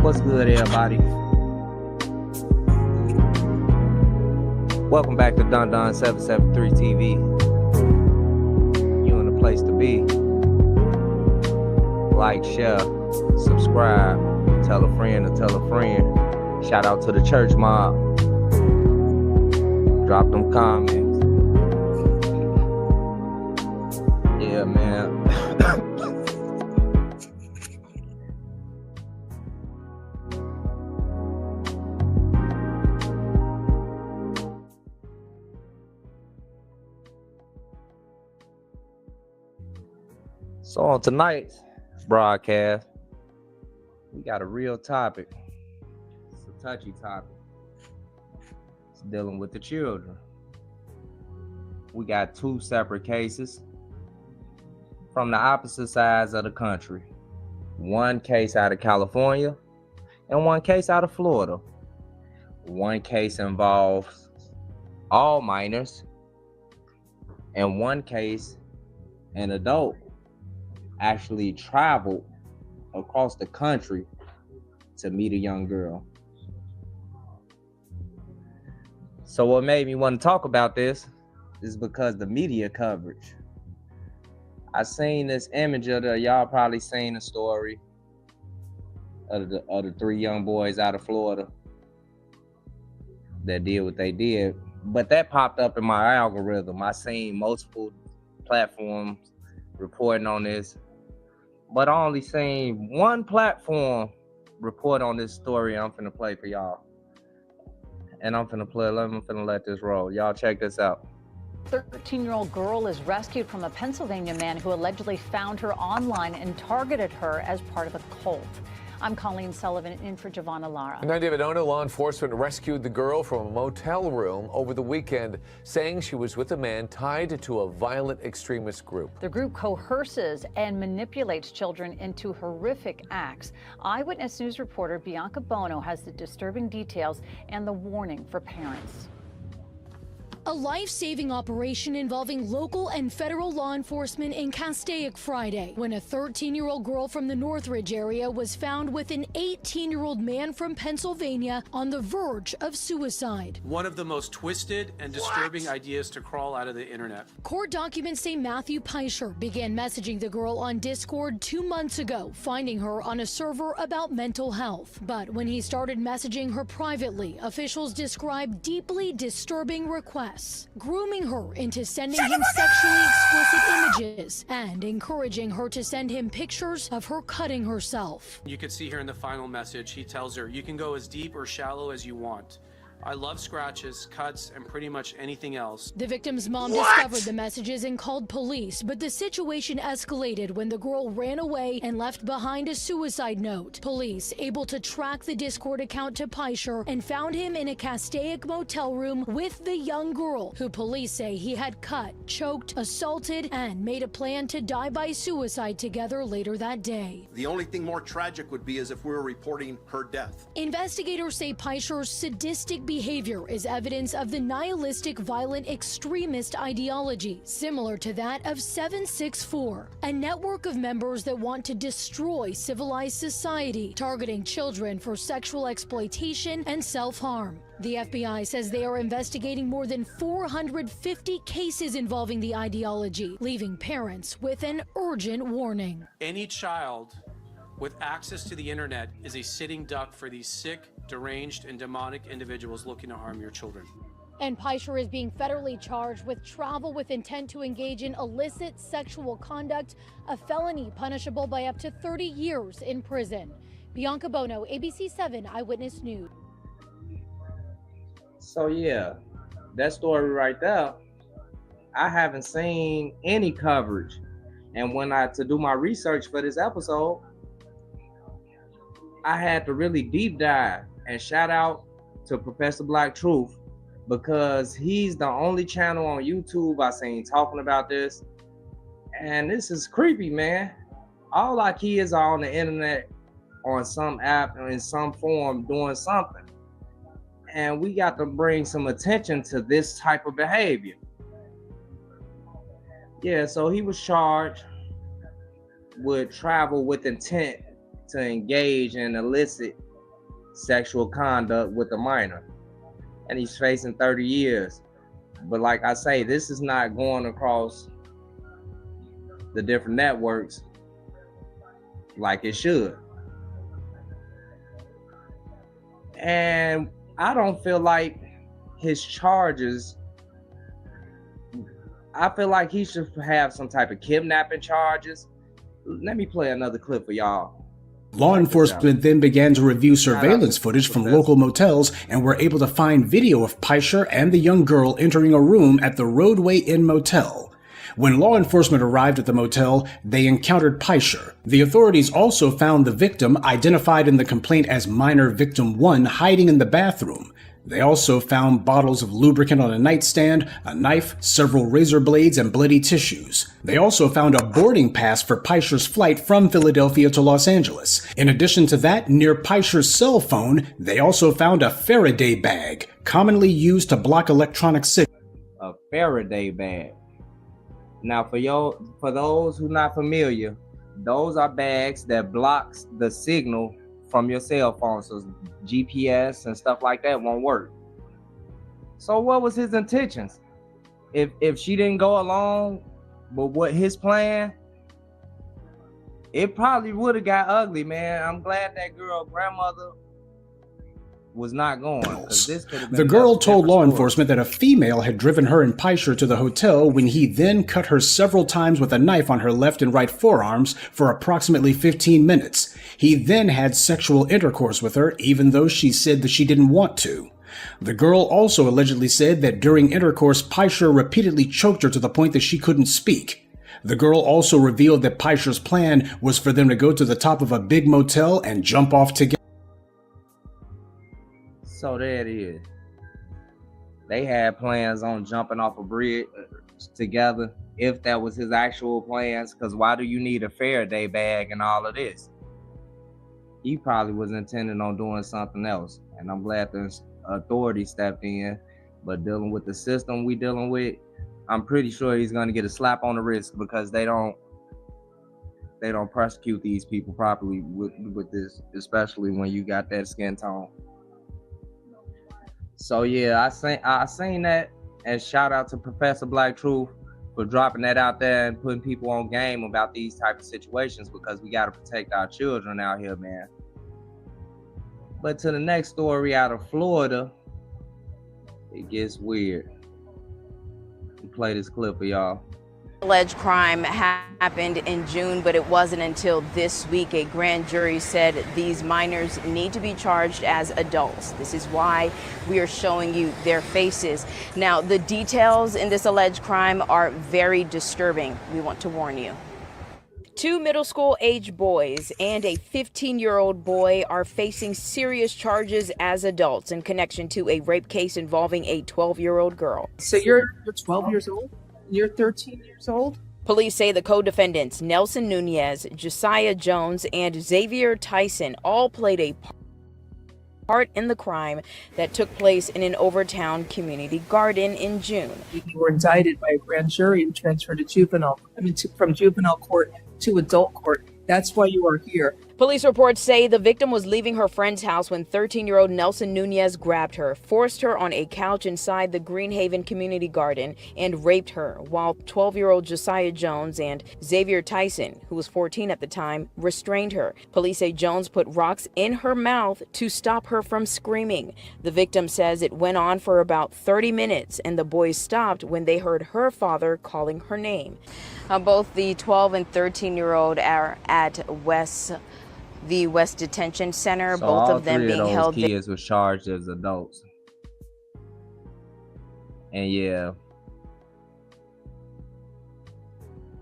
What's good, everybody? Welcome back to Don 773 TV. You in the place to be. Like, share, subscribe, tell a friend to tell a friend. Shout out to the church mob. Drop them comments. Yeah, man. So on tonight's broadcast, we got a real topic. It's a touchy topic. It's dealing with the children. We got two separate cases from the opposite sides of the country. One case out of California and one case out of Florida. One case involves all minors, and one case, an adult actually traveled across the country to meet a young girl. So what made me want to talk about this is because the media coverage. I seen this image of y'all probably seen the story of the three young boys out of Florida that did what they did. But that popped up in my algorithm. I seen multiple platforms reporting on this, but I only seen one platform report on this story. I'm finna play for y'all. And I'm finna let this roll. Y'all check this out. 13-year-old girl is rescued from a Pennsylvania man who allegedly found her online and targeted her as part of a cult. I'm Colleen Sullivan in for Giovanna Lara. And I'm David Ono. Law enforcement rescued the girl from a motel room over the weekend, saying she was with a man tied to a violent extremist group. The group coerces and manipulates children into horrific acts. Eyewitness News reporter Bianca Bono has the disturbing details and the warning for parents. A life-saving operation involving local and federal law enforcement in Castaic Friday, when a 13-year-old girl from the Northridge area was found with an 18-year-old man from Pennsylvania on the verge of suicide. One of the most twisted and disturbing ideas to crawl out of the internet. Court documents say Matthew Peischer began messaging the girl on Discord 2 months ago, finding her on a server about mental health. But when he started messaging her privately, officials described deeply disturbing requests, grooming her into sending him sexually explicit images and encouraging her to send him pictures of her cutting herself. You could see here in the final message, he tells her, you can go as deep or shallow as you want. I love scratches, cuts, and pretty much anything else. The victim's mom discovered the messages and called police, but the situation escalated when the girl ran away and left behind a suicide note. Police able to track the Discord account to Peischer and found him in a Castaic motel room with the young girl, who police say he had cut, choked, assaulted, and made a plan to die by suicide together later that day. The only thing more tragic would be as if we were reporting her death. Investigators say Peischer's sadistic behavior is evidence of the nihilistic violent extremist ideology, similar to that of 764, a network of members that want to destroy civilized society, targeting children for sexual exploitation and self-harm. The FBI says they are investigating more than 450 cases involving the ideology, leaving parents with an urgent warning. Any child with access to the internet is a sitting duck for these sick, deranged, and demonic individuals looking to harm your children. And Peischer is being federally charged with travel with intent to engage in illicit sexual conduct, a felony punishable by up to 30 years in prison. Bianca Bono, ABC 7 Eyewitness News. So yeah, that story right there, I haven't seen any coverage. And when to do my research for this episode, I had to really deep dive and shout out to Professor Black Truth, because he's the only channel on YouTube I seen talking about this. And this is creepy, man. All our kids are on the internet, on some app or in some form doing something. And we got to bring some attention to this type of behavior. Yeah, so he was charged with travel with intent to engage in illicit sexual conduct with a minor, and he's facing 30 years. But like I say, this is not going across the different networks like it should. And I don't feel like his charges, I feel like he should have some type of kidnapping charges. Let me play another clip for y'all. Law enforcement then began to review surveillance footage from local motels and were able to find video of Peischer and the young girl entering a room at the Roadway Inn Motel. When law enforcement arrived at the motel, they encountered Peischer. The authorities also found the victim, identified in the complaint as minor victim 1, hiding in the bathroom. They also found bottles of lubricant on a nightstand, a knife, several razor blades, and bloody tissues. They also found a boarding pass for Peischer's flight from Philadelphia to Los Angeles. In addition to that, near Peischer's cell phone, they also found a Faraday bag, commonly used to block electronic signals. A Faraday bag. Now, for those who not familiar, those are bags that blocks the signal from your cell phone, so GPS and stuff like that won't work. So what was his intentions? If she didn't go along with what his plan, it probably would have got ugly, man. I'm glad that girl grandmother was not going. This could have been the girl told law enforcement that a female had driven her and Peischer to the hotel when he then cut her several times with a knife on her left and right forearms for approximately 15 minutes. He then had sexual intercourse with her, even though she said that she didn't want to. The girl also allegedly said that during intercourse, Peischer repeatedly choked her to the point that she couldn't speak. The girl also revealed that Peischer's plan was for them to go to the top of a big motel and jump off together. So there it is. They had plans on jumping off a bridge together, if that was his actual plans, because why do you need a Faraday bag and all of this? He probably was intending on doing something else, and I'm glad the authorities stepped in. But dealing with the system we dealing with, I'm pretty sure he's going to get a slap on the wrist, because they don't prosecute these people properly with this, especially when you got that skin tone. So yeah, I seen that, and shout out to Professor Black Truth for dropping that out there and putting people on game about these type of situations, because we got to protect our children out here, man. But to the next story out of Florida, it gets weird. We'll play this clip for y'all. Alleged crime happened in June, but it wasn't until this week a grand jury said these minors need to be charged as adults. This is why we are showing you their faces. Now, the details in this alleged crime are very disturbing. We want to warn you. 2 middle school age boys and a 15-year-old boy are facing serious charges as adults in connection to a rape case involving a 12-year-old girl. So you're 12 years old? You're 13 years old? Police say the co-defendants, Nelson Nunez, Josiah Jones, and Xavier Tyson, all played a part in the crime that took place in an Overtown community garden in June. You were indicted by a grand jury and transferred to from juvenile court to adult court. That's why you are here. Police reports say the victim was leaving her friend's house when 13-year-old Nelson Nunez grabbed her, forced her on a couch inside the Greenhaven Community Garden, and raped her, while 12-year-old Josiah Jones and Xavier Tyson, who was 14 at the time, restrained her. Police say Jones put rocks in her mouth to stop her from screaming. The victim says it went on for about 30 minutes, and the boys stopped when they heard her father calling her name. Both the 12 and 13-year-old are at the West Detention Center, So both all of them three being of those held. kids were charged as adults. And yeah,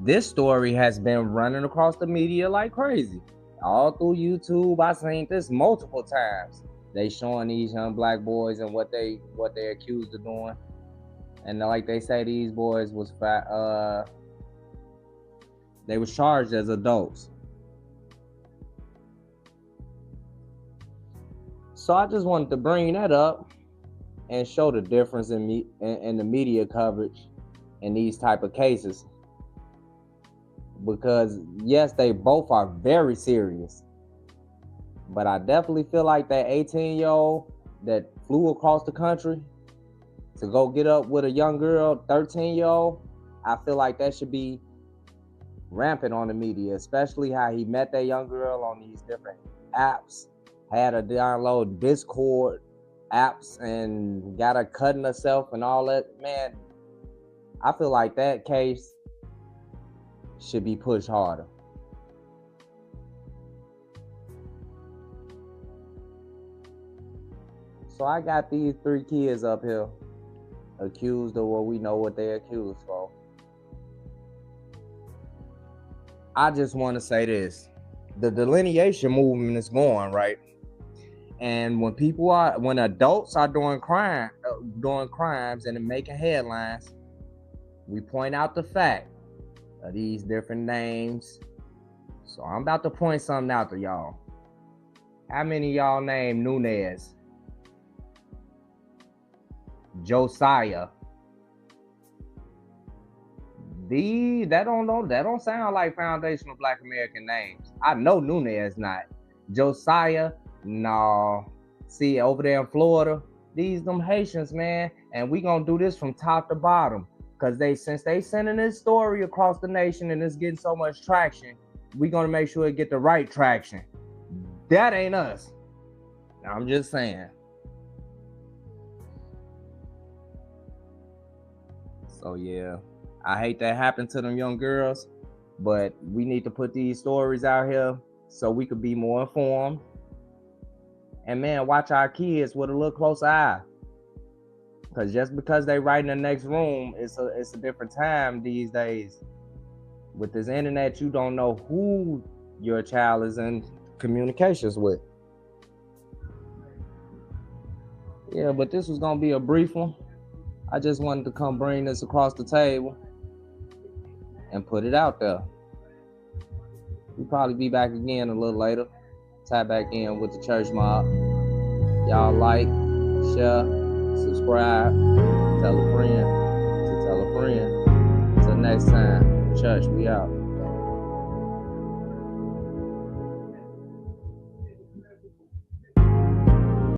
this story has been running across the media like crazy. All through YouTube, I seen this multiple times. They showing these young black boys and what they're accused of doing. And like they say, these boys was they was charged as adults. So I just wanted to bring that up and show the difference in the media coverage in these type of cases. Because yes, they both are very serious. But I definitely feel like that 18-year-old that flew across the country to go get up with a young girl, 13-year-old, I feel like that should be rampant on the media, especially how he met that young girl on these different apps, had her download Discord apps and got her cutting herself and all that. Man, I feel like that case should be pushed harder. So I got these 3 kids up here accused of what we know what they're accused for. I just want to say this. The delineation movement is going, right? And when adults are doing crimes and making headlines, we point out the fact of these different names. So I'm about to point something out to y'all. How many of y'all named Nunez? Josiah? That don't sound like foundational Black American names. I know Nunez not. Josiah, no. See, over there in Florida, them Haitians, man, and we gonna do this from top to bottom. Cause since they sending this story across the nation and it's getting so much traction, we gonna make sure it get the right traction. That ain't us. I'm just saying. So yeah, I hate that happened to them young girls, but we need to put these stories out here so we could be more informed. And man, watch our kids with a little closer eye. Because just because they right in the next room, it's a different time these days. With this internet, you don't know who your child is in communications with. Yeah, but this was going to be a brief one. I just wanted to come bring this across the table and put it out there. We'll probably be back again a little later. Tie back in with the church mob. Y'all like, share, subscribe, tell a friend to tell a friend. Until next time, church, we out.